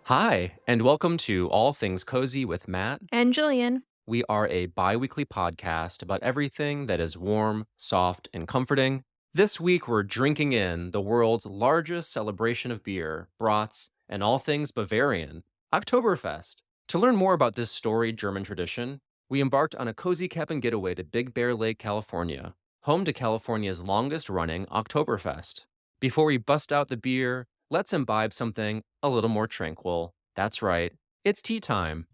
Hi, and welcome to All Things Cozy with Matt. And Jillian. We are a bi weekly podcast about everything that is warm, soft, and comforting. This week, we're drinking in the world's largest celebration of beer, brats, and all things Bavarian, Oktoberfest. To learn more about this storied German tradition, we embarked on a cozy cabin getaway to Big Bear Lake, California, home to California's longest running Oktoberfest. Before we bust out the beer, let's imbibe something a little more tranquil. That's right, it's tea time.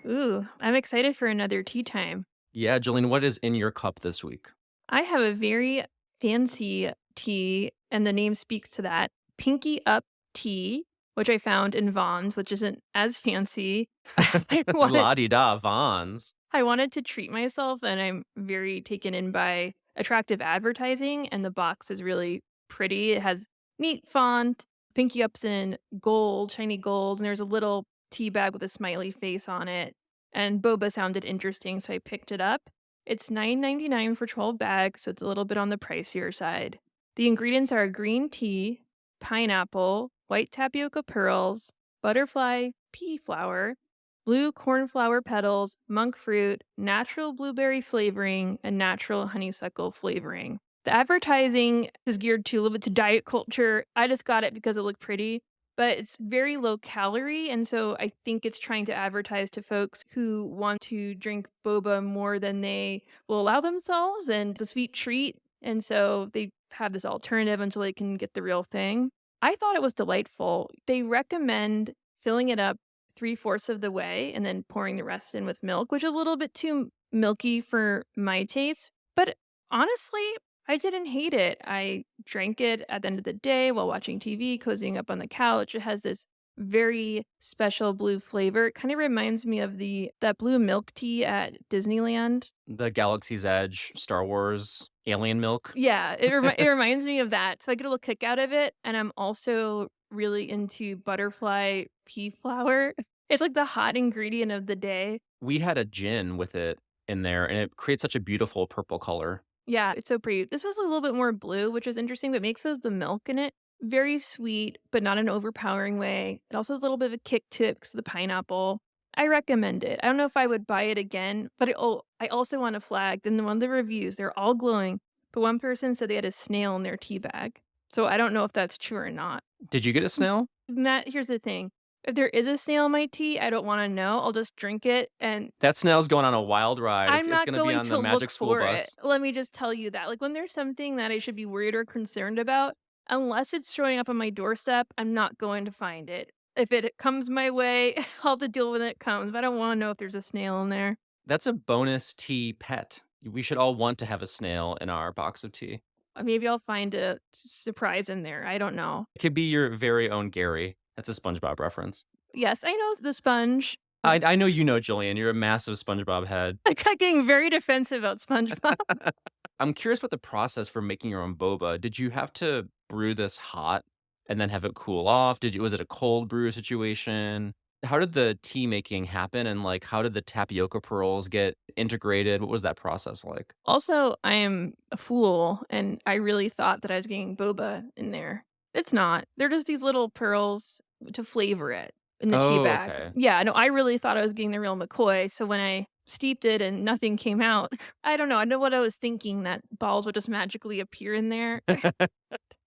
Ooh, I'm excited for another tea time. Yeah, Jillian, what is in your cup this week? I have a very fancy tea, and the name speaks to that. Pinky Up Tea, which I found in Vaughn's, which isn't as fancy. I wanted La di da, Vons. I wanted to treat myself, and I'm very taken in by attractive advertising, and the box is really pretty. It has neat font, Pinky Up's in gold, shiny gold, and there's a little tea bag with a smiley face on it. And boba sounded interesting, so I picked it up. It's $9.99 for 12 bags, so it's a little bit on the pricier side. The ingredients are green tea, pineapple, white tapioca pearls, butterfly pea flour, blue cornflower petals, monk fruit, natural blueberry flavoring, and natural honeysuckle flavoring. The advertising is geared to a little bit to diet culture. I just got it because it looked pretty, but it's very low calorie. And so I think it's trying to advertise to folks who want to drink boba more than they will allow themselves. And it's a sweet treat. And so they have this alternative until they can get the real thing. I thought it was delightful. They recommend filling it up three-fourths of the way and then pouring the rest in with milk, which is a little bit too milky for my taste. But honestly, I didn't hate it. I drank it at the end of the day while watching TV, cozying up on the couch. It has this very special blue flavor. It kind of reminds me of the that blue milk tea at Disneyland. The Galaxy's Edge, Star Wars, alien milk. Yeah, it reminds me of that. So I get a little kick out of it, and I'm also really into butterfly pea flour. It's like the hot ingredient of the day. We had a gin with it in there, and it creates such a beautiful purple color. Yeah, it's so pretty. This was a little bit more blue, which is interesting, but makes us the milk in it. Very sweet, but not an overpowering way. It also has a little bit of a kick to it because of the pineapple. I recommend it. I don't know if I would buy it again, but I also want to flag in one of the reviews, they're all glowing, but one person said they had a snail in their tea bag. So I don't know if that's true or not. Did you get a snail? Matt, here's the thing. If there is a snail in my tea, I don't want to know. I'll just drink it and That snail's going on a wild ride. It's I'm it's not gonna be going on to the look Magic School for it. Bus. Let me just tell you that. Like, when there's something that I should be worried or concerned about, unless it's showing up on my doorstep, I'm not going to find it. If it comes my way, I'll have to deal with it when it comes, but I don't wanna know if there's a snail in there. That's a bonus tea pet. We should all want to have a snail in our box of tea. Maybe I'll find a surprise in there, I don't know. It could be your very own Gary. That's a SpongeBob reference. Yes, I know the sponge. I know you know, Julian. You're a massive SpongeBob head. I got getting very defensive about SpongeBob. I'm curious about the process for making your own boba. Did you have to brew this hot and then have it cool off? Was it a cold brew situation? How did the tea making happen, and, like, how did the tapioca pearls get integrated? What was that process like? Also, I am a fool, and I really thought that I was getting boba in there. It's not. They're just these little pearls to flavor it in the tea Oh, bag. okay. Yeah, no, I really thought I was getting the real McCoy, so when I steeped it and nothing came out, I don't know. I know what I was thinking, that balls would just magically appear in there.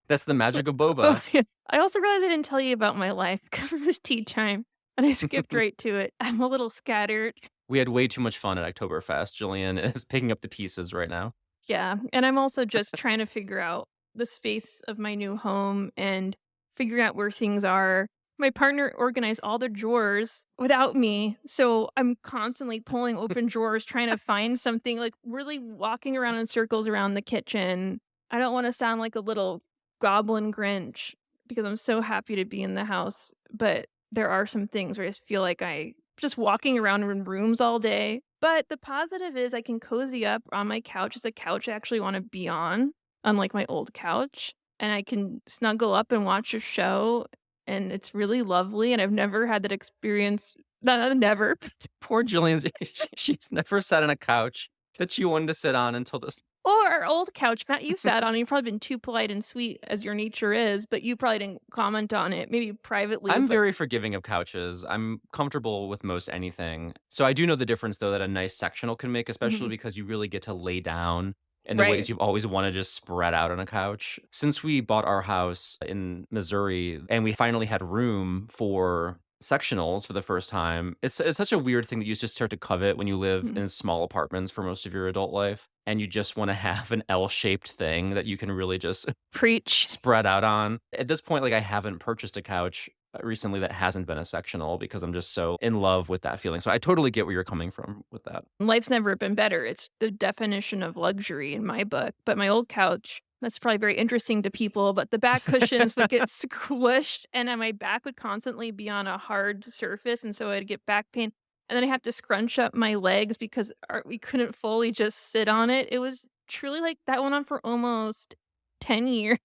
That's the magic of Oh, boba. yeah. I also realized I didn't tell you about my life because of this tea time, and I skipped right to it. I'm a little scattered. We had way too much fun at Oktoberfest. Julian is picking up the pieces right now. Yeah, and I'm also just trying to figure out the space of my new home and figuring out where things are. My partner organized all the drawers without me, so I'm constantly pulling open drawers trying to find something, like, really walking around in circles around the kitchen. I don't wanna sound like a little goblin Grinch because I'm so happy to be in the house, but there are some things where I just feel like I just walking around in rooms all day. But the positive is I can cozy up on my couch. It's a couch I actually wanna be on, unlike my old couch, and I can snuggle up and watch a show, and it's really lovely, and I've never had that experience. No, never. Poor Julian. She's never sat on a couch that she wanted to sit on until this Or our old couch Matt you sat on, you've probably been too polite and sweet as your nature is, but you probably didn't comment on it, maybe privately, I'm but very forgiving of couches. I'm comfortable with most anything. So I do know the difference though that a nice sectional can make, especially mhm, because you really get to lay down in the ways right. you've always wanted to just spread out on a couch. Since we bought our house in Missouri and we finally had room for sectionals for the first time, it's such a weird thing that you just start to covet when you live Mhm. in small apartments for most of your adult life and you just want to have an L-shaped thing that you can really just Preach. spread out on. At this point, like, I haven't purchased a couch recently that hasn't been a sectional because I'm just so in love with that feeling. So I totally get where you're coming from with that. Life's never been better, it's the definition of luxury in my book, but my old couch, that's probably very interesting to people, but the back cushions would get squished, and then my back would constantly be on a hard surface, and so I'd get back pain, and then I have to scrunch up my legs because we couldn't fully just sit on it. It was truly like that went on for almost 10 years.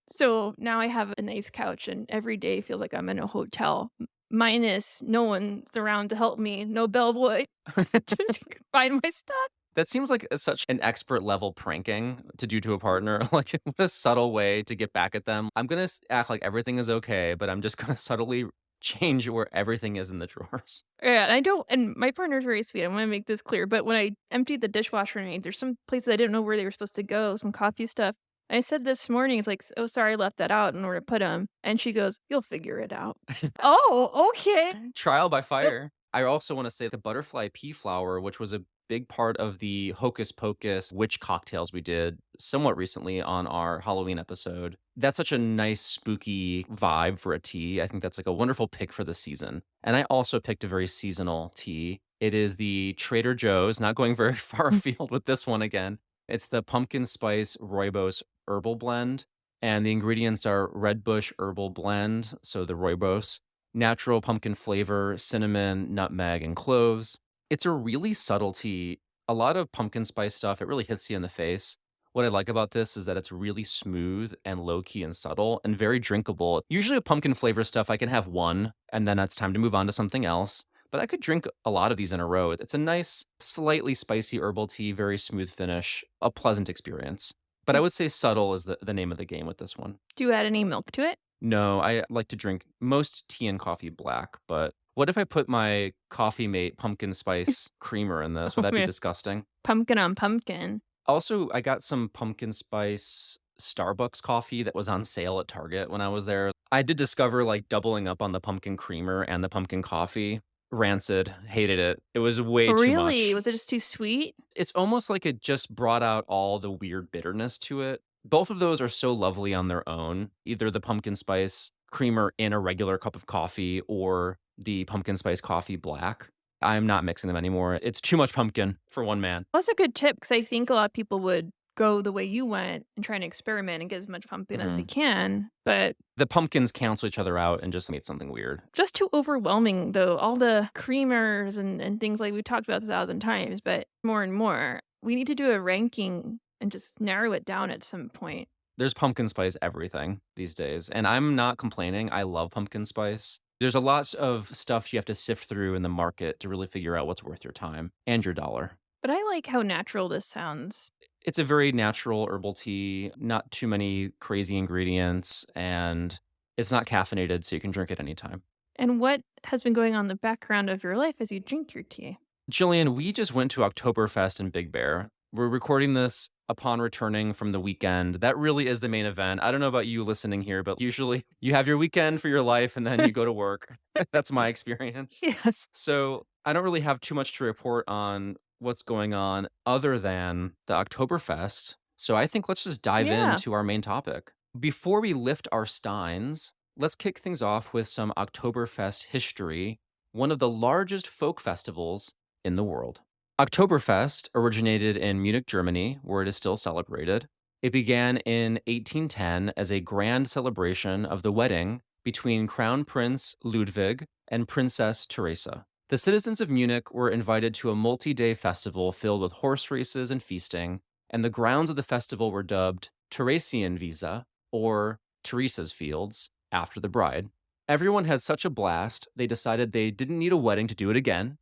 So now I have a nice couch, and every day feels like I'm in a hotel, minus no one's around to help me, no bellboy to find my stuff. That seems like such an expert level pranking to do to a partner. Like, what a subtle way to get back at them. I'm gonna act like everything is okay, but I'm just gonna subtly change where everything is in the drawers. Yeah, and I don't and my partner's very sweet, I wanna make this clear, but when I emptied the dishwasher and there's some places I didn't know where they were supposed to go, some coffee stuff. I said this morning, it's like, "Oh, sorry, I left that out in order to put them." And she goes, "You'll figure it out." Oh, okay. Trial by fire. I also wanna say the butterfly pea flower, which was a big part of the Hocus Pocus witch cocktails we did somewhat recently on our Halloween episode. That's such a nice spooky vibe for a tea. I think that's, like, a wonderful pick for the season. And I also picked a very seasonal tea. It is the Trader Joe's, not going very far afield with this one again. It's the pumpkin spice rooibos herbal blend, and the ingredients are red bush herbal blend, so the rooibos, natural pumpkin flavor, cinnamon, nutmeg, and cloves. It's a really subtle tea. A lot of pumpkin spice stuff, it really hits you in the face. What I like about this is that it's really smooth and low key and subtle and very drinkable. Usually, with pumpkin flavor stuff, I can have one and then it's time to move on to something else. But I could drink a lot of these in a row. It's a nice, slightly spicy herbal tea, very smooth finish, a pleasant experience. But I would say subtle is the name of the game with this one. Do you add any milk to it? No, I like to drink most tea and coffee black, but what if I put my coffee mate pumpkin spice creamer in this? Would Oh, that be man. disgusting? Pumpkin on pumpkin. Also, I got some pumpkin spice Starbucks coffee that was on sale at Target when I was there. I did discover like doubling up on the pumpkin creamer and the pumpkin coffee. Rancid, hated it. It was way too Really? much. Was it just too sweet? It's almost like it just brought out all the weird bitterness to it. Both of those are so lovely on their own, either the pumpkin spice creamer in a regular cup of coffee or the pumpkin spice coffee black. I'm not mixing them anymore. It's too much pumpkin for one man. That's a good tip because I think a lot of people would go the way you went and try and experiment and get as much pumpkin as they Mhm. can, but The pumpkins cancel each other out and just made something weird. just too overwhelming, though, all the creamers and things like we've talked about 1,000 times, but more and more. We need to do a ranking and just narrow it down at some point. There's pumpkin spice everything these days, and I'm not complaining. I love pumpkin spice. There's a lot of stuff you have to sift through in the market to really figure out what's worth your time and your dollar. But I like how natural this sounds. It's a very natural herbal tea, not too many crazy ingredients, and it's not caffeinated, so you can drink it anytime. And what has been going on in the background of your life as you drink your tea? Jillian, we just went to Oktoberfest in Big Bear. We're recording this upon returning from the weekend. That really is the main event. I don't know about you listening here, but usually you have your weekend for your life and then you go to work. That's my experience. Yes. So I don't really have too much to report on what's going on other than the Oktoberfest. So I think let's just dive Yeah. into our main topic. Before we lift our steins, let's kick things off with some Oktoberfest history, one of the largest folk festivals in the world. Oktoberfest originated in Munich, Germany, where it is still celebrated. It began in 1810 as a grand celebration of the wedding between Crown Prince Ludwig and Princess Teresa. The citizens of Munich were invited to a multi day festival filled with horse races and feasting, and the grounds of the festival were dubbed Theresienwiese, or Teresa's Fields, after the bride. Everyone had such a blast, they decided they didn't need a wedding to do it again,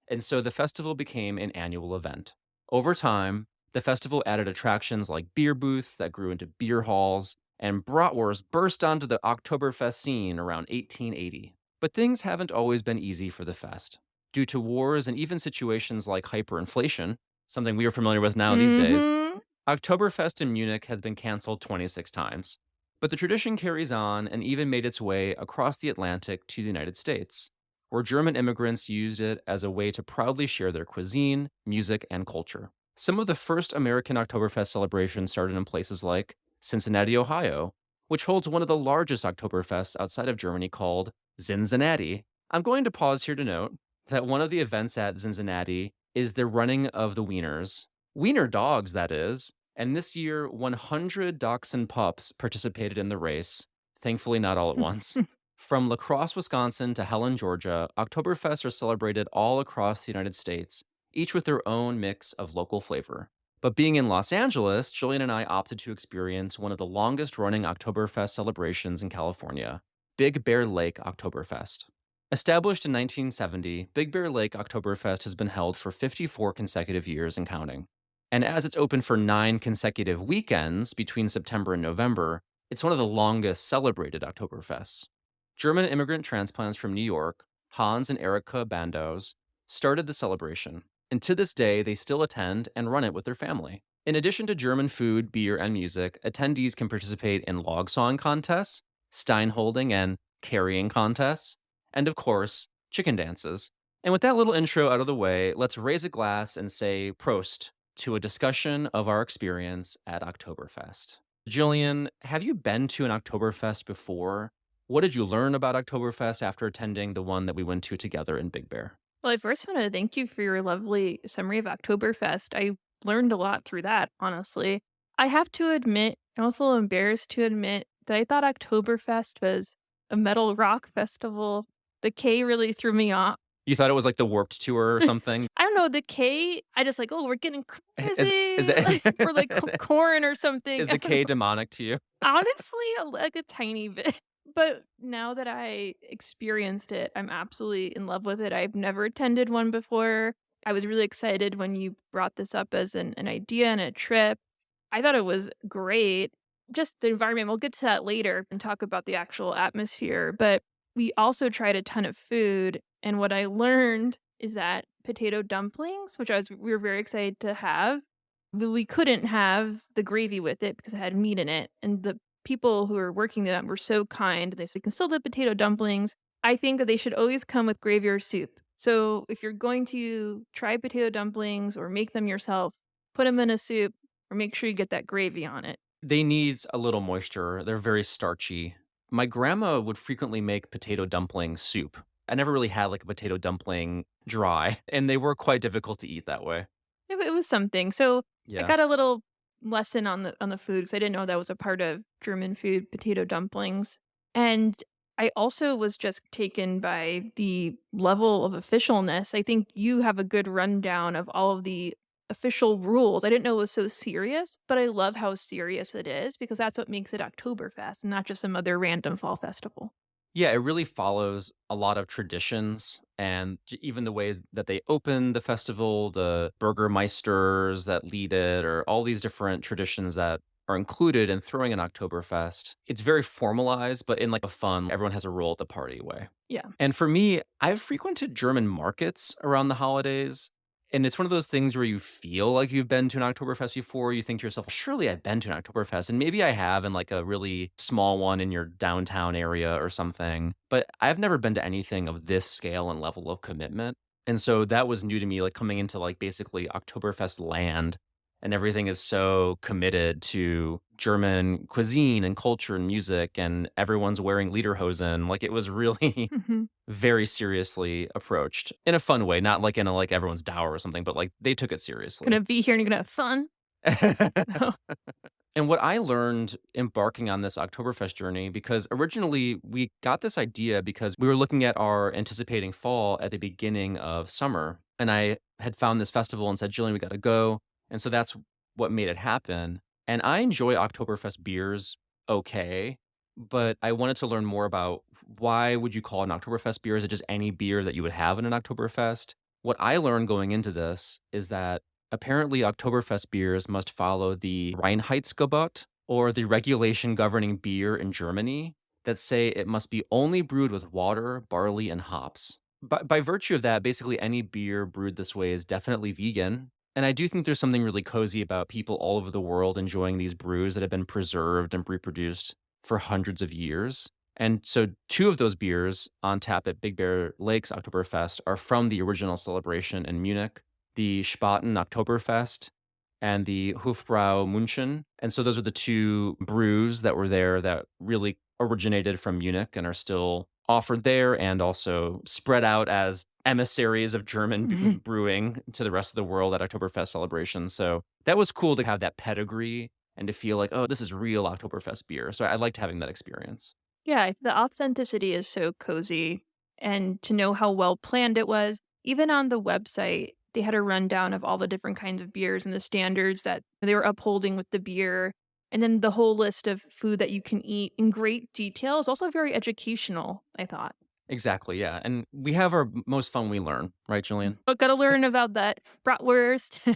and so the festival became an annual event. Over time, The festival added attractions like beer booths that grew into beer halls, and bratwurst burst onto the Oktoberfest scene around 1880. But things haven't always been easy for the fest. Due to wars and even situations like hyperinflation, something we are familiar with now these days, Mhm. Oktoberfest in Munich has been canceled 26 times. But the tradition carries on and even made its way across the Atlantic to the United States, where German immigrants used it as a way to proudly share their cuisine, music, and culture. Some of the first American Oktoberfest celebrations started in places like Cincinnati, Ohio, which holds one of the largest Oktoberfests outside of Germany called Cincinnati. I'm going to pause here to note that one of the events at Cincinnati is the running of the wieners. Wiener dogs, that is. And this year, 100 dachshund pups participated in the race, thankfully, not all at once. From La Crosse, Wisconsin to Helen, Georgia, Oktoberfests are celebrated all across the United States, each with their own mix of local flavor. But being in Los Angeles, Jillian and I opted to experience one of the longest running Oktoberfest celebrations in California, Big Bear Lake Oktoberfest. Established in 1970, Big Bear Lake Oktoberfest has been held for 54 consecutive years and counting. And as it's open for 9 consecutive weekends between September and November, it's one of the longest celebrated Oktoberfests. German immigrant transplants from New York, Hans and Erika Bandos, started the celebration, and to this day, they still attend and run it with their family. In addition to German food, beer, and music, attendees can participate in log sawing contests, stein holding and carrying contests, and of course, chicken dances. And with that little intro out of the way, let's raise a glass and say Prost to a discussion of our experience at Oktoberfest. Jillian, have you been to an Oktoberfest before? What did you learn about Oktoberfest after attending the one that we went to together in Big Bear? Well, I first want to thank you for your lovely summary of Oktoberfest. I learned a lot through that, honestly. I have to admit, I'm also a little embarrassed to admit that I thought Oktoberfest was a metal rock festival. The K really threw me off. You thought it was like the Warped Tour or something? I don't know, the K, I just like, "Oh, we're getting Is crazy," like, or like it corn or something. is I the don't K know. demonic to you? Honestly, like a tiny bit. But now that I experienced it, I'm absolutely in love with it. I've never attended one before. I was really excited when you brought this up as an idea and a trip. I thought it was great. Just the environment, we'll get to that later and talk about the actual atmosphere, but we also tried a ton of food, and what I learned is that potato dumplings, which we were very excited to have, we couldn't have the gravy with it because it had meat in it, and the people who were working them were so kind. They said, "We can still do potato dumplings." I think that they should always come with gravy or soup. So if you're going to try potato dumplings or make them yourself, put them in a soup or make sure you get that gravy on it. They need a little moisture. They're very starchy. My grandma would frequently make potato dumpling soup. I never really had like a potato dumpling dry, and they were quite difficult to eat that way. It was something. So I Yeah. got a little lesson on the food because I didn't know that was a part of German food, potato dumplings. And I also was just taken by the level of officialness. I think you have a good rundown of all of the official rules. I didn't know it was so serious, but I love how serious it is because that's what makes it Oktoberfest and not just some other random fall festival. Yeah, it really follows a lot of traditions and even the ways that they open the festival, the Burgermeisters that lead it, or all these different traditions that are included in throwing an Oktoberfest. It's very formalized, but in like a fun, everyone has a role at the party way. Yeah. And for me, I've frequented German markets around the holidays. And it's one of those things where you feel like you've been to an Oktoberfest before. You think to yourself, surely I've been to an Oktoberfest. And maybe I have in like a really small one in your downtown area or something. But I've never been to anything of this scale and level of commitment. And so that was new to me, like coming into like basically Oktoberfest land. And everything is so committed to German cuisine and culture and music, and everyone's wearing lederhosen. Like it was really Mhm. very seriously approached in a fun way, not like in a like everyone's dour or something, but like they took it seriously. Gonna be here and you're gonna have fun. And what I learned embarking on this Oktoberfest journey, because originally we got this idea because we were looking at our anticipating fall at the beginning of summer. And I had found this festival and said, Jillian, we got to go. And so that's what made it happen. And I enjoy Oktoberfest beers okay, but I wanted to learn more about why would you call it an Oktoberfest beer? Is it just any beer that you would have in an Oktoberfest? What I learned going into this is that Apparently, Oktoberfest beers must follow the Reinheitsgebot, or the regulation governing beer in Germany, that say it must be only brewed with water, barley, and hops. By virtue of that, basically any beer brewed this way is definitely vegan. And I do think there's something really cozy about people all over the world enjoying these brews that have been preserved and reproduced for hundreds of years. And so, two of those beers on tap at Big Bear Lakes Oktoberfest are from the original celebration in Munich, the Spaten Oktoberfest and the Hofbrau München. And so those are the two brews that were there that really originated from Munich and are still offered there and also spread out as emissaries of German brewing to the rest of the world at Oktoberfest celebrations. So that was cool to have that pedigree and to feel like, oh, this is real Oktoberfest beer. So I liked having that experience. Yeah, the authenticity is so cozy, and to know how well planned it was. Even on the website, they had a rundown of all the different kinds of beers and the standards that they were upholding with the beer, and then the whole list of food that you can eat in great detail is also very educational, I thought. Exactly. Yeah. And we have our most fun we learn, right, Julian? But gotta learn about that bratwurst,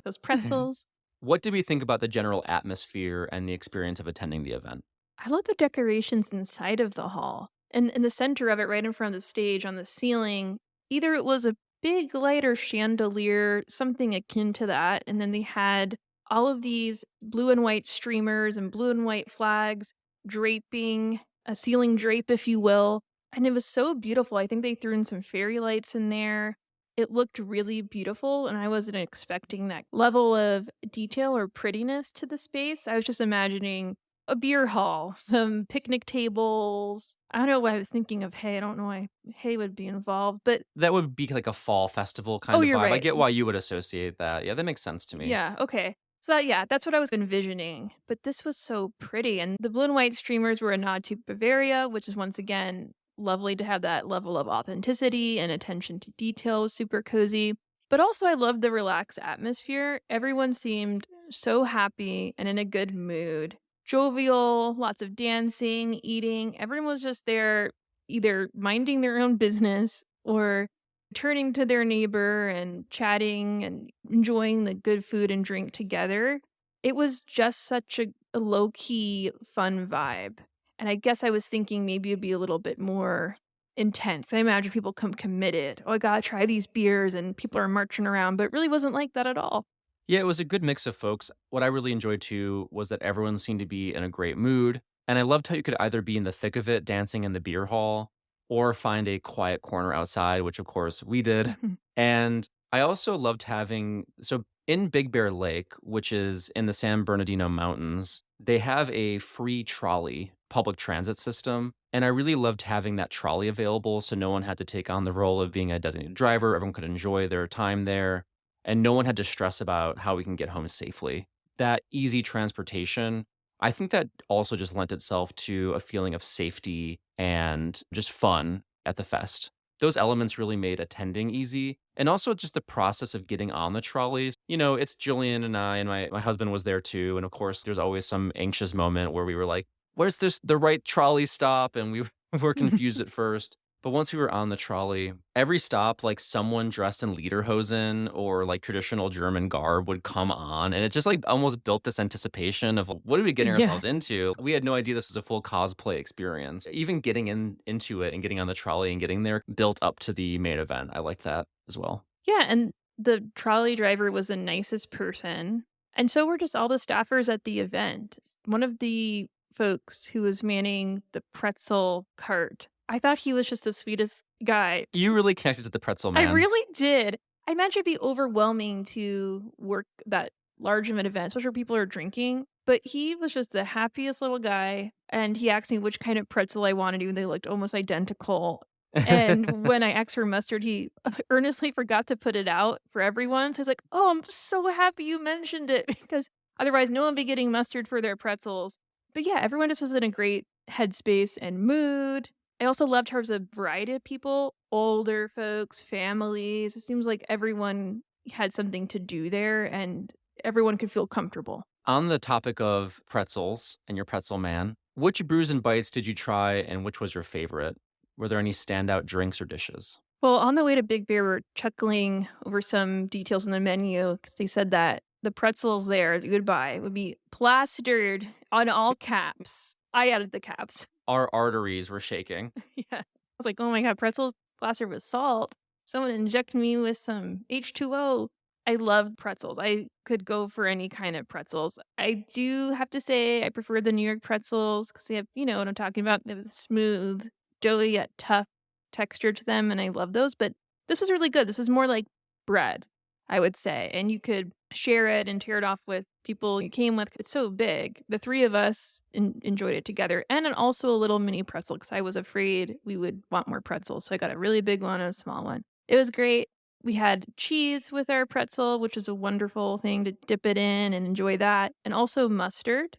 those pretzels. What did we think about the general atmosphere and the experience of attending the event? I love the decorations inside of the hall. And in the center of it, right in front of the stage on the ceiling, either it was a big light or chandelier, something akin to that. And then they had all of these blue and white streamers and blue and white flags draping a ceiling drape, if you will. And it was so beautiful. I think they threw in some fairy lights in there. It looked really beautiful, and I wasn't expecting that level of detail or prettiness to the space. I was just imagining a beer hall, some picnic tables. I don't know why I was thinking of hay. I don't know why hay would be involved, but That would be like a fall festival oh, kind of you're vibe. I right. get why you would associate that. Yeah, that makes sense to me. Yeah, okay. So, yeah, that's what I was envisioning, but this was so pretty, and the blue and white streamers were a nod to Bavaria, which is once again lovely to have that level of authenticity and attention to detail was super cozy. But also I loved the relaxed atmosphere. Everyone seemed so happy and in a good mood. Jovial, lots of dancing, eating. Everyone was just there either minding their own business or turning to their neighbor and chatting and enjoying the good food and drink together. It was just such a low key, fun vibe. And I guess I was thinking maybe it'd be a little bit more intense. I imagine people come committed. Oh, I gotta try these beers, and people are marching around, but it really wasn't like that at all. Yeah, it was a good mix of folks. What I really enjoyed too was that everyone seemed to be in a great mood. And I loved how you could either be in the thick of it dancing in the beer hall or find a quiet corner outside, which of course we did. And I also loved having, so in Big Bear Lake, which is in the San Bernardino Mountains, they have a free trolley public transit system. And I really loved having that trolley available so no one had to take on the role of being a designated driver. Everyone could enjoy their time there and no one had to stress about how we can get home safely. That easy transportation, I think that also just lent itself to a feeling of safety and just fun at the fest. Those elements really made attending easy. And also just the process of getting on the trolleys. You know, it's Jillian and I, and my husband was there too. And of course, there's always some anxious moment where we were like, where's the right trolley stop? And we were confused at first. But once we were on the trolley, every stop, like someone dressed in lederhosen or like traditional German garb would come on. And it just like almost built this anticipation of like, what are we getting Yeah. ourselves into? We had no idea this was a full cosplay experience. Even getting into it and getting on the trolley and getting there built up to the main event. I like that as well. Yeah, and the trolley driver was the nicest person, and so were just all the staffers at the event. One of the folks who was manning the pretzel cart, I thought he was just the sweetest guy. You really connected to the pretzel I man. really did. I imagine it'd be overwhelming to work that large of an event, especially where people are drinking, but he was just the happiest little guy, and he asked me which kind of pretzel I wanted, even they looked almost identical, and when I asked for mustard, he earnestly forgot to put it out for everyone, so he's like, "Oh, I'm so happy you mentioned it," because otherwise no one would be getting mustard for their pretzels. But yeah, everyone just was in a great headspace and mood. I also loved how there was a variety of people, older folks, families. It seems like everyone had something to do there and everyone could feel comfortable. On the topic of pretzels and your pretzel man, which brews and bites did you try and which was your favorite? Were there any standout drinks or dishes? Well, on the way to Big Bear, we're chuckling over some details in the menu because they said that the pretzels there that you would buy would be plastered on all caps. I added the caps. Our arteries were shaking. Yeah. I was like, "Oh my god, pretzel plastered with salt. Someone inject me with some H2O." I love pretzels. I could go for any kind of pretzels. I do have to say I prefer the New York pretzels because they have, you know what I'm talking about. They have the smooth, doughy yet tough texture to them, and I love those. But this was really good. This is more like bread, I would say, and you could share it and tear it off with people you came with. It's so big. The 3 of us enjoyed it together, and then also a little mini pretzel because I was afraid we would want more pretzels, so I got a really big one and a small one. It was great. We had cheese with our pretzel, which is a wonderful thing to dip it in and enjoy that, and also mustard.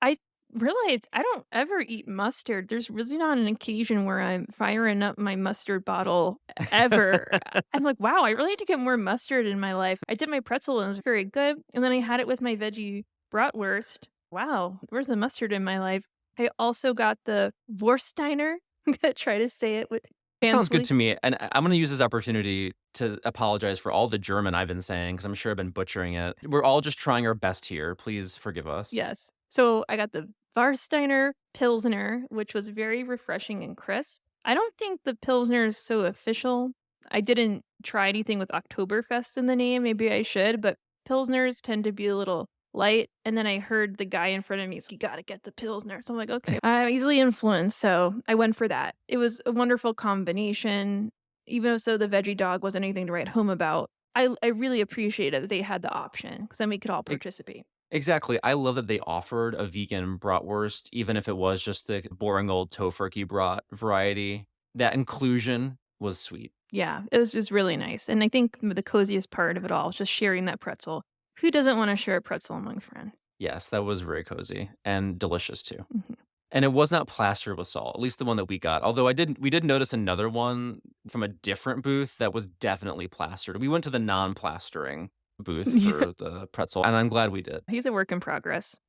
I realized I don't ever eat mustard. There's really not an occasion where I'm firing up my mustard bottle ever. I'm like, "Wow, I really need to get more mustard in my life." I did my pretzel and it was very good, and then I had it with my veggie bratwurst. Wow, where's the mustard in my life? I also got the Wurststeiner. I'm gonna try to say it with It sounds good fancily. to me, and I'm gonna use this opportunity to apologize for all the German I've been saying, because 'cause I'm sure I've been butchering it. We're all just trying our best here, please forgive us. Yes. So I got the Warsteiner Pilsner, which was very refreshing and crisp. I don't think the Pilsner is so official. I didn't try anything with Oktoberfest in the name. Maybe I should, but Pilsners tend to be a little light. And then I heard the guy in front of me, you got to get the Pilsner. So I'm like, okay, I'm easily influenced. So I went for that. It was a wonderful combination. Even so, the veggie dog wasn't anything to write home about. I really appreciated that they had the option because then we could all E participate. exactly, I love that they offered a vegan bratwurst, even if it was just the boring old Tofurkey brat variety. That inclusion was sweet. Yeah, it was just really nice, and I think the coziest part of it all is just sharing that pretzel. Who doesn't wanna share a pretzel among friends? Yes, that was very cozy and delicious too. Mhm. And it was not plastered with salt, at least the one that we got. Although we did notice another one from a different booth that was definitely plastered. We went to the non-plastering booth Yeah, for the pretzel, and I'm glad we did. he's a work in progress.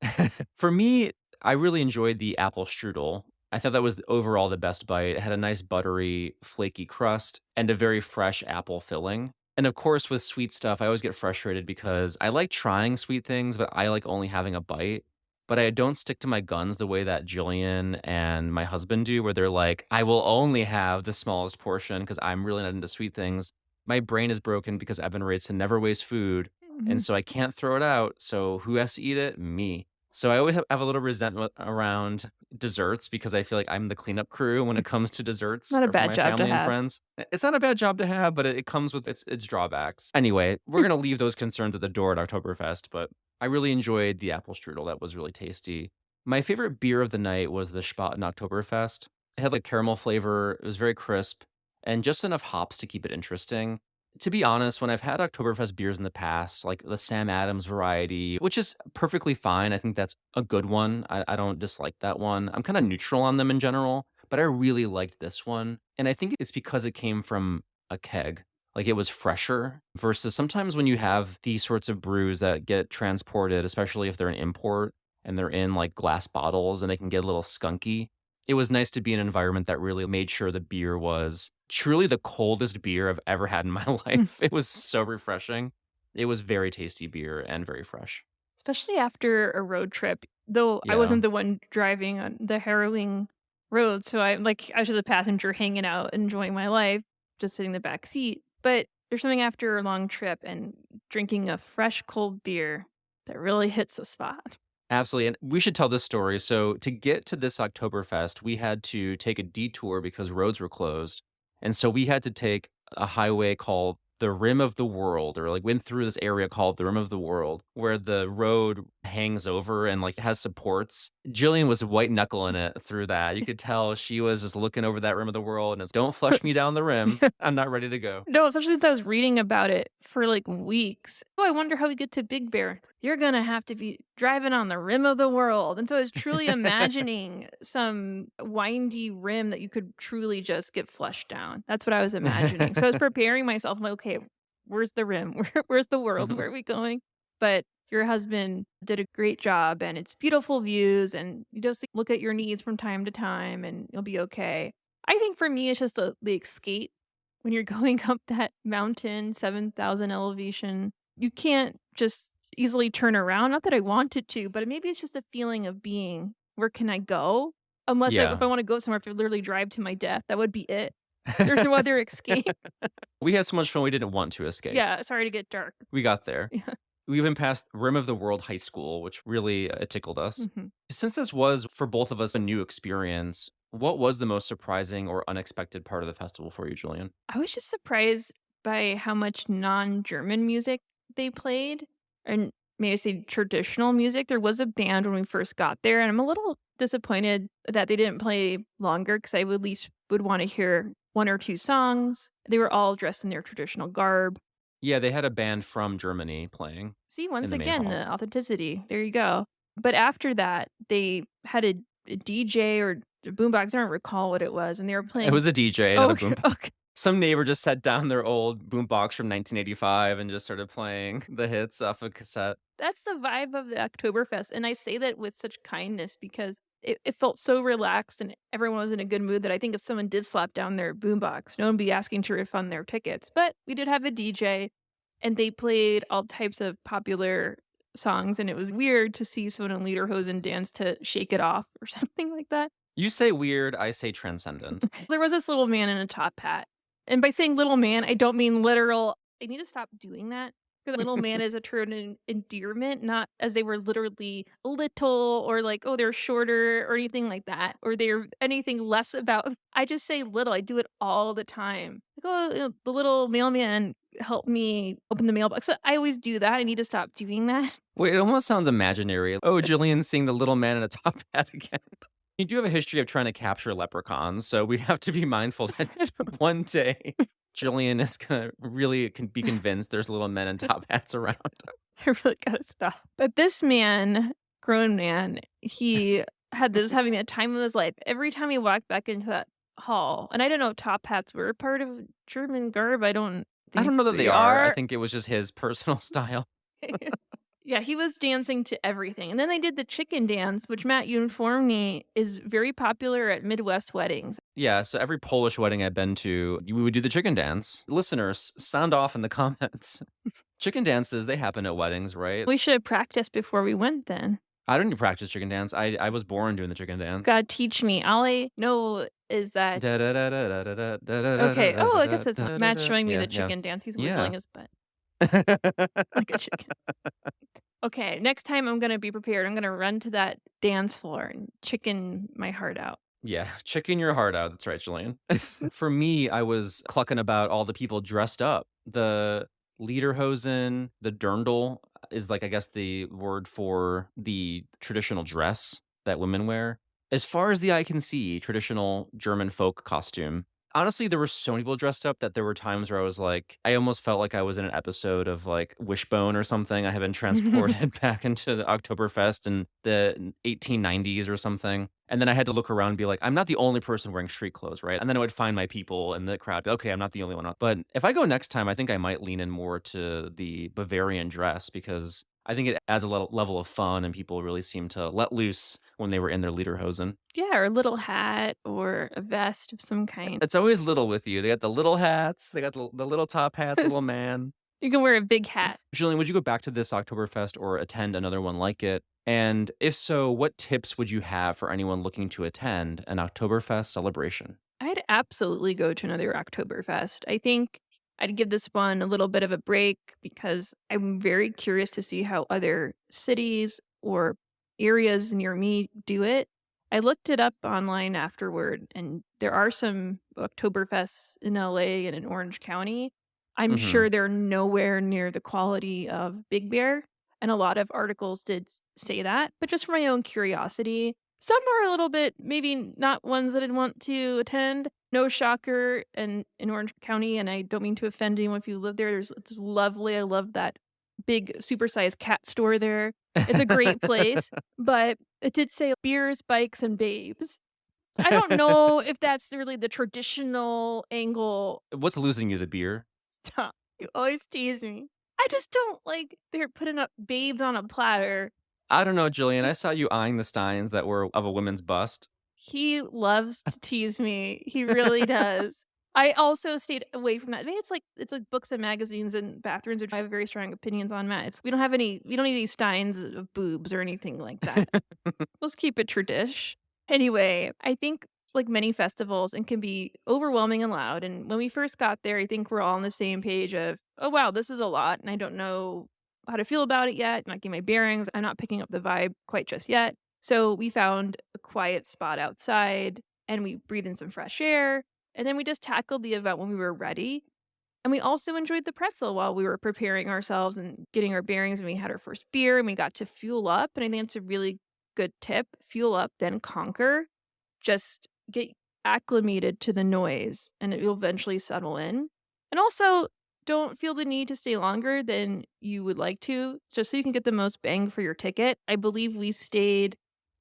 For me, I really enjoyed the apple strudel. I thought that was overall the best bite. It had a nice buttery, flaky crust and a very fresh apple filling. And of course, with sweet stuff, I always get frustrated because I like trying sweet things, but I like only having a bite. But I don't stick to my guns the way that Jillian and my husband do, where they're like, I will only have the smallest portion because I'm really not into sweet things. My brain is broken because I've been raised to never waste food. And Mhm. so I can't throw it out. So who has to eat it? Me. So I always have a little resentment around desserts because I feel like I'm the cleanup crew when it comes to desserts Not a for bad my job to family and have. friends. It's not a bad job to have, but it comes with its drawbacks. Anyway, we're gonna leave those concerns at the door at Oktoberfest, but I really enjoyed the apple strudel. That was really tasty. My favorite beer of the night was the Spaten Oktoberfest. It had like caramel flavor. It was very crisp and just enough hops to keep it interesting. To be honest, when I've had Oktoberfest beers in the past, like the Sam Adams variety, which is perfectly fine, I think that's a good one. I don't dislike that one. I'm kind of neutral on them in general, but I really liked this one. And I think it's because it came from a keg. Like it was fresher versus sometimes when you have these sorts of brews that get transported, especially if they're an import and they're in like glass bottles and they can get a little skunky. It was nice to be in an environment that really made sure the beer was truly the coldest beer I've ever had in my Mm. life. It was so refreshing. It was very tasty beer and very fresh. Especially after a road trip, though I Yeah. wasn't the one driving on the harrowing road, so I was just a passenger hanging out, enjoying my life, just sitting in the back seat, but there's something after a long trip and drinking a fresh, cold beer that really hits the spot. Absolutely, and we should tell this story. So, to get to this Oktoberfest, we had to take a detour because roads were closed, and so we had to take a highway called the Rim of the World, or like went through this area called the Rim of the World, where the road hangs over and like has supports. Jillian was white knuckling it through that. You could tell she was just looking over that Rim of the World and it's, "Don't flush me down the rim. I'm not ready to go." No, especially since I was reading about it for, like, weeks. "Oh, I wonder how we get to Big Bear." "You're gonna have to be driving on the rim of the world." And so I was truly imagining some windy rim that you could truly just get flushed down. That's what I was imagining. So I was preparing myself, I'm like, "Okay, where's the rim? Where's the world? Where are we going?" But your husband did a great job, and it's beautiful views, and you just look at your needs from time to time, and you'll be okay. I think for me, it's just the escape when you're going up that mountain, 7,000 elevation, you can't just easily turn around. Not that I wanted to, but maybe it's just a feeling of being, "Where can I go?" Unless, like, if Yeah. I wanna go somewhere, I have to literally drive to my death. That would be it. There's no other escape. We had so much fun we didn't want to escape. Yeah, sorry to get dark. We got there. Yeah. We even passed Rim of the World High School, which really, tickled us. Mhm. Since this was, for both of us, a new experience, what was the most surprising or unexpected part of the festival for you, Julian? I was just surprised by how much non-German music they played, and may I say traditional music. There was a band when we first got there, and I'm a little disappointed that they didn't play longer because I would at least would wanna hear 1 or 2 songs. They were all dressed in their traditional garb. Yeah, they had a band from Germany playing See, in once the main again, hall. the authenticity. There you go. But after that, they had a DJ or a boombox, I don't recall what it was, and they were It playing. was a DJ, not Oh, a okay, boom. okay. Some neighbor just set down their old boombox from 1985 and just started playing the hits off a cassette. That's the vibe of the Oktoberfest, and I say that with such kindness because it felt so relaxed and everyone was in a good mood that I think if someone did slap down their boombox, no one would be asking to refund their tickets. But we did have a DJ, and they played all types of popular songs, and it was weird to see someone in lederhosen dance to "Shake It Off" or something like that. You say weird, I say transcendent. There was this little man in a top hat, and by saying little man, I don't mean literal. I need to stop doing that because little man is a term in endearment, not as they were literally little or like, oh, they're shorter or anything like that, or they're anything less about. I just say little. I do it all the time. Like, oh, the little mailman helped me open the mailbox. So I always do that. I need to stop doing that. Wait, it almost sounds imaginary. Oh, Jillian seeing the little man in a top hat again. You do have a history of trying to capture leprechauns, so we have to be mindful that one day Jillian is gonna really be convinced there's little men in top hats around. I really gotta stop. But this man, grown man, he was having the time of his life. Every time he walked back into that hall, and I don't know if top hats were part of German garb. I don't I think don't know that they they are. I are. think it was just his personal style. Yeah, he was dancing to everything. And then they did the chicken dance, which Matt, you informed me is very popular at Midwest weddings. Yeah, so every Polish wedding I've been to, we would do the chicken dance. Listeners, sound off in the comments. Chicken dances, they happen at weddings, right? We should have practiced before we went then. I didn't practice chicken dance. I was born doing the chicken dance. God teach me. All I know is that Da da da da da da da da da okay. da Oh, I da guess that's da da Matt da. showing me Yeah, the yeah, chicken dance. He's yeah. wiggling his butt like a chicken. Okay, next time I'm gonna be prepared. I'm gonna run to that dance floor and chicken my heart out. Yeah, chicken your heart out. That's right, Julian. For me, I was clucking about all the people dressed up. The lederhosen, the dirndl is like, I guess, the word for the traditional dress that women wear. As far as the eye can see, traditional German folk costume. Honestly, there were so many people dressed up that there were times where I was like, I almost felt like I was in an episode of like Wishbone or something. I had been transported back into the Oktoberfest in the 1890s or something. And then I had to look around and be like, I'm not the only person wearing street clothes, right? And then I would find my people in the crowd. Okay, I'm not the only one. But if I go next time, I think I might lean in more to the Bavarian dress because I think it adds a little level of fun and people really seem to let loose when they were in their lederhosen. Yeah, or a little hat or a vest of some kind. It's always little with you. They got the little hats, they got the little top hats, little man. You can wear a big hat. Julian, would you go back to this Oktoberfest or attend another one like it? And if so, what tips would you have for anyone looking to attend an Oktoberfest celebration? I'd absolutely go to another Oktoberfest. I think I'd give this one a little bit of a break because I'm very curious to see how other cities or areas near me do it. I looked it up online afterward, and there are some Oktoberfests in LA and in Orange County. I'm Mhm. sure they're nowhere near the quality of Big Bear, and a lot of articles did say that. But just for my own curiosity, some are a little bit maybe not ones that I'd want to attend. No shocker in Orange County, and I don't mean to offend anyone if you live there. It's lovely. I love that big supersized cat store there. It's a great place, but it did say beers, bikes, and babes. I don't know if that's really the traditional angle. What's losing you, the beer? Stop. You always tease me. I just don't like they're putting up babes on a platter. I don't know, Julian. I Just saw you eyeing the steins that were of a woman's bust. he loves to tease me. He really does. I also stayed away from that. Maybe it's like books and magazines and bathrooms, which I have very strong opinions on, Matt. We don't need any steins of boobs or anything like that. Let's keep it tradish. Anyway, I think like many festivals and can be overwhelming and loud. And when we first got there, I think we're all on the same page of, oh wow, this is a lot, and I don't know how to feel about it yet. I'm not getting my bearings. I'm not picking up the vibe quite just yet. So we found a quiet spot outside and we breathed in some fresh air. And then we just tackled the event when we were ready. And we also enjoyed the pretzel while we were preparing ourselves and getting our bearings, and we had our first beer, and we got to fuel up, and I think it's a really good tip. Fuel up, then conquer. Just get acclimated to the noise, and it will eventually settle in. And also, don't feel the need to stay longer than you would like to, just so you can get the most bang for your ticket. I believe we stayed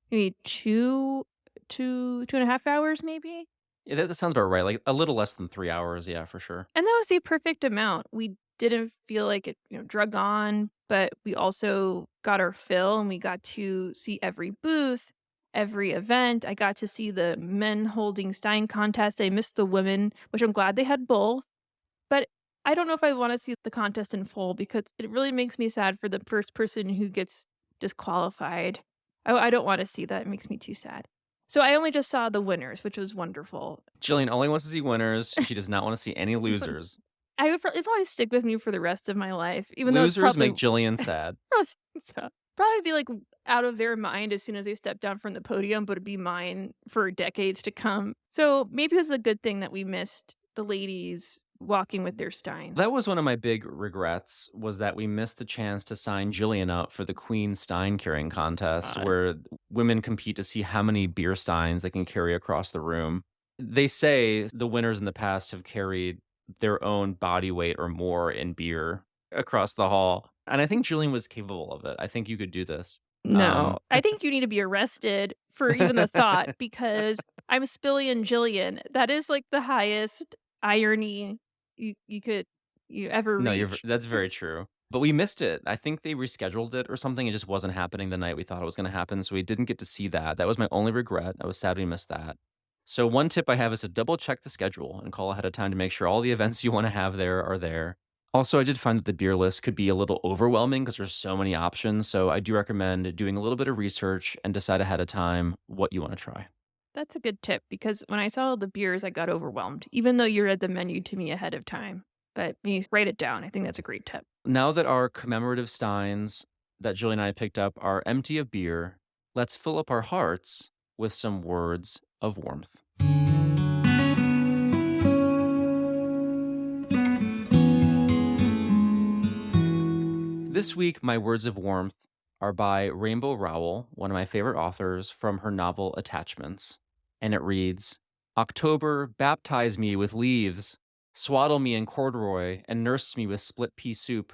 maybe 2.5 hours maybe? Yeah, that sounds about right. Like a little less than 3 hours. Yeah, for sure. And that was the perfect amount. We didn't feel like it, drug on, but we also got our fill and we got to see every booth, every event. I got to see the men holding Stein contest. I missed the women, which I'm glad they had both. But I don't know if I want to see the contest in full because it really makes me sad for the first person who gets disqualified. I don't want to see that. It makes me too sad. So I only just saw the winners, which was wonderful. Jillian only wants to see winners. She does not want to see any losers. It'd probably stick with me for the rest of my life, even though it's Losers probably make Jillian sad. I think so. Probably be, like, out of their mind as soon as they step down from the podium, but it'd be mine for decades to come. So, maybe it's a good thing that we missed the ladies walking with their steins. That was one of my big regrets was that we missed the chance to sign Jillian up for the Queen Stein carrying contest God. where women compete to see how many beer steins they can carry across the room. They say the winners in the past have carried their own body weight or more in beer across the hall. And I think Jillian was capable of it. I think you could do this. No. I think you need to be arrested for even the thought because I'm spilling Jillian. That is, like, the highest irony you ever No, reach. that's very true. But we missed it. I think they rescheduled it or something. It just wasn't happening the night we thought it was gonna happen, so we didn't get to see that. That was my only regret. I was sad we missed that. So one tip I have is to double check the schedule and call ahead of time to make sure all the events you wanna have there are there. Also, I did find that the beer list could be a little overwhelming because there's so many options, so I do recommend doing a little bit of research and decide ahead of time what you wanna try. That's a good tip because when I saw the beers, I got overwhelmed, even though you read the menu to me ahead of time. But me write it down. I think that's a great tip. Now that our commemorative steins that Julie and I picked up are empty of beer, let's fill up our hearts with some words of warmth. This week, my words of warmth are by Rainbow Rowell, one of my favorite authors, from her novel Attachments. And it reads October baptized me with leaves, swaddle me in corduroy, and nursed me with split pea soup.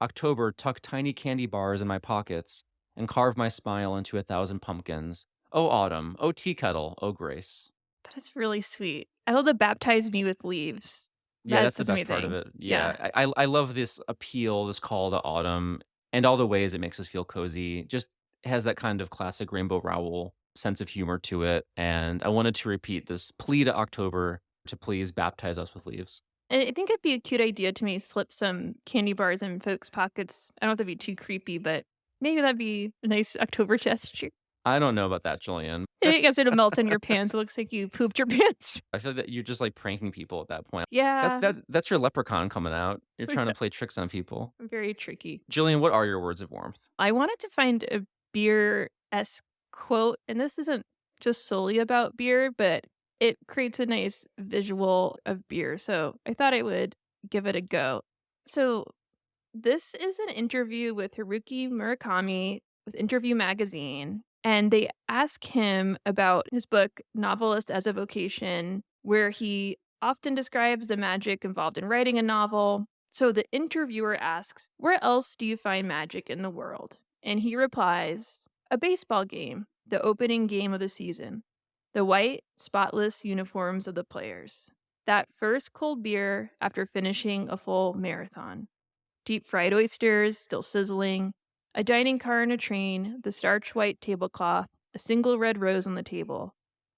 October tucked tiny candy bars in my pockets and carved my smile into 1,000 pumpkins. Oh, autumn. Oh, tea kettle. Oh, grace. That is really sweet. I love the baptize me with leaves. Yeah, that's the That's best part of amazing. it. Yeah. Yeah, I love this appeal, this call to autumn, and all the ways it makes us feel cozy. Just has that kind of classic Rainbow Rowell sense of humor to it. And I wanted to repeat this plea to October to please baptize us with leaves. And I think it'd be a cute idea to me slip some candy bars in folks' pockets. I don't want that to be too creepy, but maybe that'd be a nice October gesture. I don't know about that, Julian. I guess it'll melt in your pants. It looks like you pooped your pants. I feel that you're just like pranking people at that point. That's Yeah. that's your leprechaun coming out. You're trying to play tricks on people. Very tricky. Jillian, what are your words of warmth? I wanted to find a beer-esque quote, and this isn't just solely about beer, but it creates a nice visual of beer, so I thought I would give it a go. So, this is an interview with Haruki Murakami with Interview Magazine, and they ask him about his book, Novelist as a Vocation, where he often describes the magic involved in writing a novel. So the interviewer asks, where else do you find magic in the world? And he replies, a baseball game, the opening game of the season, the white, spotless uniforms of the players, that first cold beer after finishing a full marathon, deep fried oysters still sizzling, a dining car and a train, the starch white tablecloth, a single red rose on the table,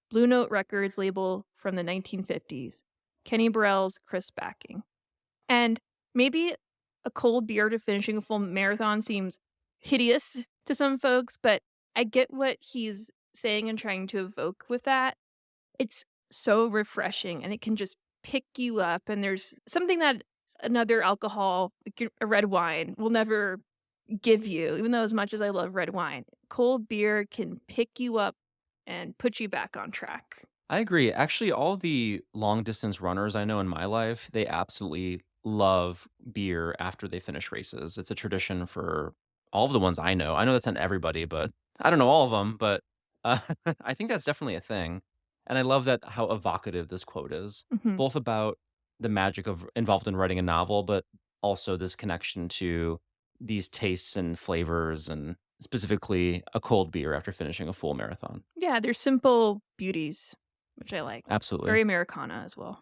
Blue Note Records label from the 1950s, Kenny Burrell's crisp backing. And maybe a cold beer to finishing a full marathon seems hideous to some folks, but I get what he's saying and trying to evoke with that. It's so refreshing and it can just pick you up, and there's something that another alcohol, like a red wine, will never give you, even though as much as I love red wine, cold beer can pick you up and put you back on track. I agree. Actually, all the long distance runners I know in my life, they absolutely love beer after they finish races. It's a tradition for all of the ones I know. I know that's not everybody, but I don't know all of them, but uh, I think that's definitely a thing. And I love that how evocative this quote is, Mhm. both about the magic of involved in writing a novel, but also this connection to these tastes and flavors and specifically a cold beer after finishing a full marathon. Yeah, they're simple beauties, which I like. Absolutely. Very Americana as well.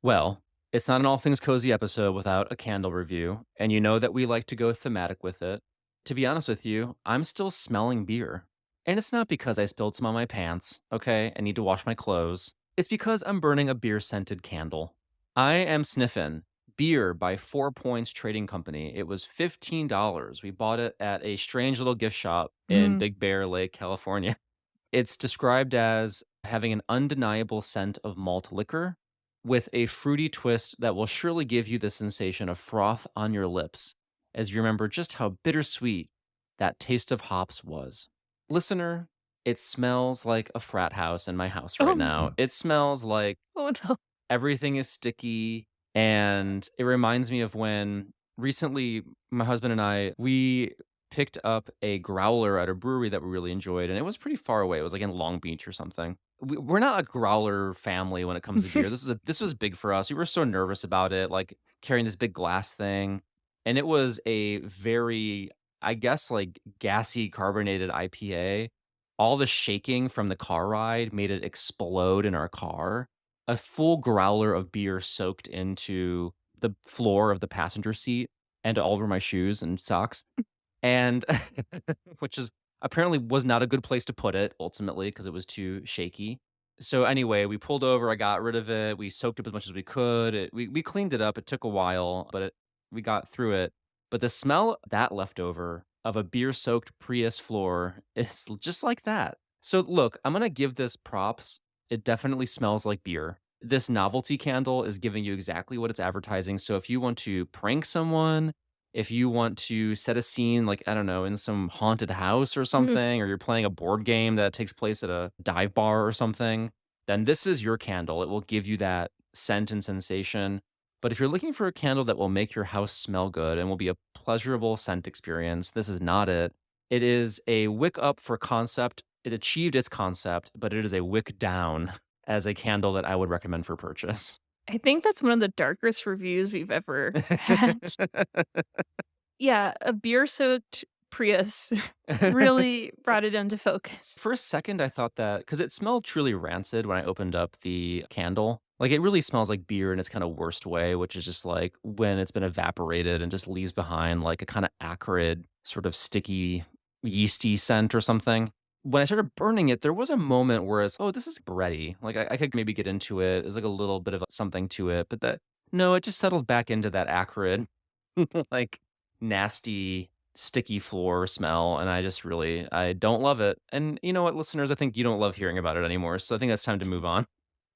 Well, it's not an all things cozy episode without a candle review, and you know that we like to go thematic with it. To be honest with you, I'm still smelling beer. And it's not because I spilled some on my pants, okay, and need to wash my clothes. It's because I'm burning a beer scented candle. I am sniffing beer by 4 Points Trading Company. It was $15. We bought it at a strange little gift shop in Mm. Big Bear Lake, California. It's described as having an undeniable scent of malt liquor with a fruity twist that will surely give you the sensation of froth on your lips as you remember just how bittersweet that taste of hops was. Listener, it smells like a frat house in my house right Oh, now. It smells like oh no. everything is sticky, and it reminds me of when recently my husband and we picked up a growler at a brewery that we really enjoyed, and it was pretty far away. It was like in Long Beach or something. We're not a growler family when it comes to beer. This was big for us. We were so nervous about it, like carrying this big glass thing, and it was a very, I guess, like gassy carbonated IPA. All the shaking from the car ride made it explode in our car. A full growler of beer soaked into the floor of the passenger seat and all over my shoes and socks, and which is apparently was not a good place to put it ultimately because it was too shaky. So anyway, we pulled over, I got rid of it, we soaked up as much as we could, we cleaned it up, it took a while, but we got through it. But the smell that left over of a beer-soaked Prius floor is just like that. So look, I'm gonna give this props. It definitely smells like beer. This novelty candle is giving you exactly what it's advertising, so if you want to prank someone, if you want to set a scene, like, I don't know, in some haunted house or Mm. something, or you're playing a board game that takes place at a dive bar or something, then this is your candle. It will give you that scent and sensation. But if you're looking for a candle that will make your house smell good and will be a pleasurable scent experience, this is not it. It is a wick up for concept. It achieved its concept, but it is a wick down as a candle that I would recommend for purchase. I think that's one of the darkest reviews we've ever had. Yeah, a beer-soaked Prius really brought it into focus. For a second, I thought that because it smelled truly rancid when I opened up the candle. Like, it really smells like beer in its kind of worst way, which is just like when it's been evaporated and just leaves behind like a kind of acrid, sort of sticky, yeasty scent or something. When I started burning it, there was a moment where it's, oh, this is bready. Like, I could maybe get into it. There's like a little bit of something to it, but no, it just settled back into that acrid, like nasty sticky floor smell, and I don't love it. And you know what, listeners, I think you don't love hearing about it anymore, so I think it's time to move on.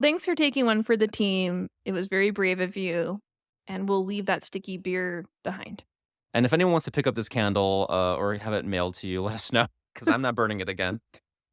Thanks for taking one for the team. It was very brave of you, and we'll leave that sticky beer behind. And if anyone wants to pick up this candle, or have it mailed to you, let us know because I'm not burning it again.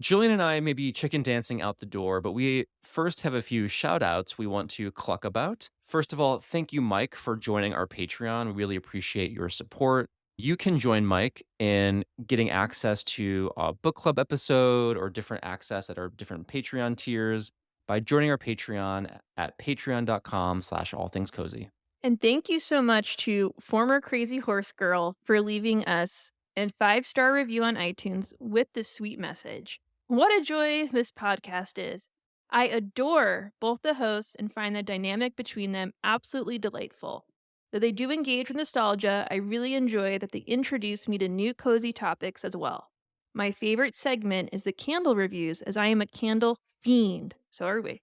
Julian and I may be chicken dancing out the door, but we first have a few shout outs we want to cluck about. First of all, thank you, Mike, for joining our Patreon. We really appreciate your support. You can join Mike in getting access to a book club episode or different access at our different Patreon tiers by joining our Patreon at patreon.com/allthingscozy. And thank you so much to former Crazy Horse Girl for leaving us a 5-star review on iTunes with this sweet message. What a joy this podcast is. I adore both the hosts and find the dynamic between them absolutely delightful. Though they do engage with nostalgia, I really enjoy that they introduce me to new cozy topics as well. My favorite segment is the candle reviews, as I am a candle fiend. So are we.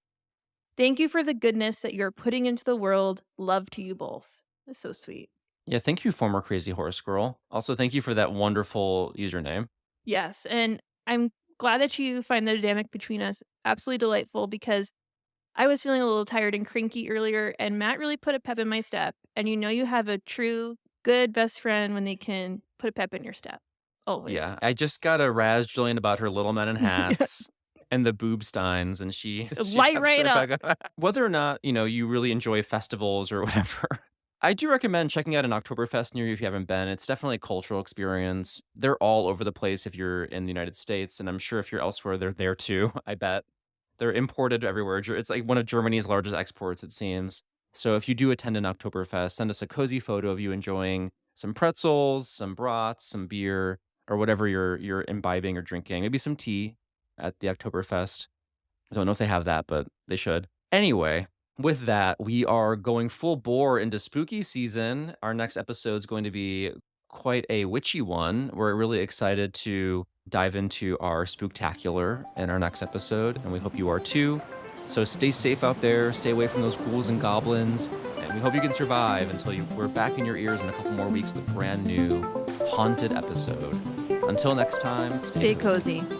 Thank you for the goodness that you're putting into the world. Love to you both. That's so sweet. Yeah, thank you, former Crazy Horse Girl. Also, thank you for that wonderful username. Yes, and I'm glad that you find the dynamic between us absolutely delightful because I was feeling a little tired and cranky earlier, and Matt really put a pep in my step. And you know you have a true good best friend when they can put a pep in your step. Always. Yeah, I just gotta razz Jillian about her Little Men in Yeah. Hats and the Boobsteins, and she Light peps right right up. back up. Whether or not, you really enjoy festivals or whatever, I do recommend checking out an Oktoberfest near you if you haven't been. It's definitely a cultural experience. They're all over the place if you're in the United States, and I'm sure if you're elsewhere, they're there too, I bet. They're imported everywhere. It's like one of Germany's largest exports, it seems. So if you do attend an Oktoberfest, send us a cozy photo of you enjoying some pretzels, some brats, some beer, or whatever you're imbibing or drinking. Maybe some tea at the Oktoberfest. I don't know if they have that, but they should. Anyway, with that, we are going full bore into spooky season. Our next episode is going to be quite a witchy one. We're really excited to dive into our spooktacular in our next episode, and we hope you are too. So stay safe out there, stay away from those ghouls and goblins, and we hope you can survive until we're back in your ears in a couple more weeks with a brand new haunted episode. Until next time, stay Stay cozy. cozy.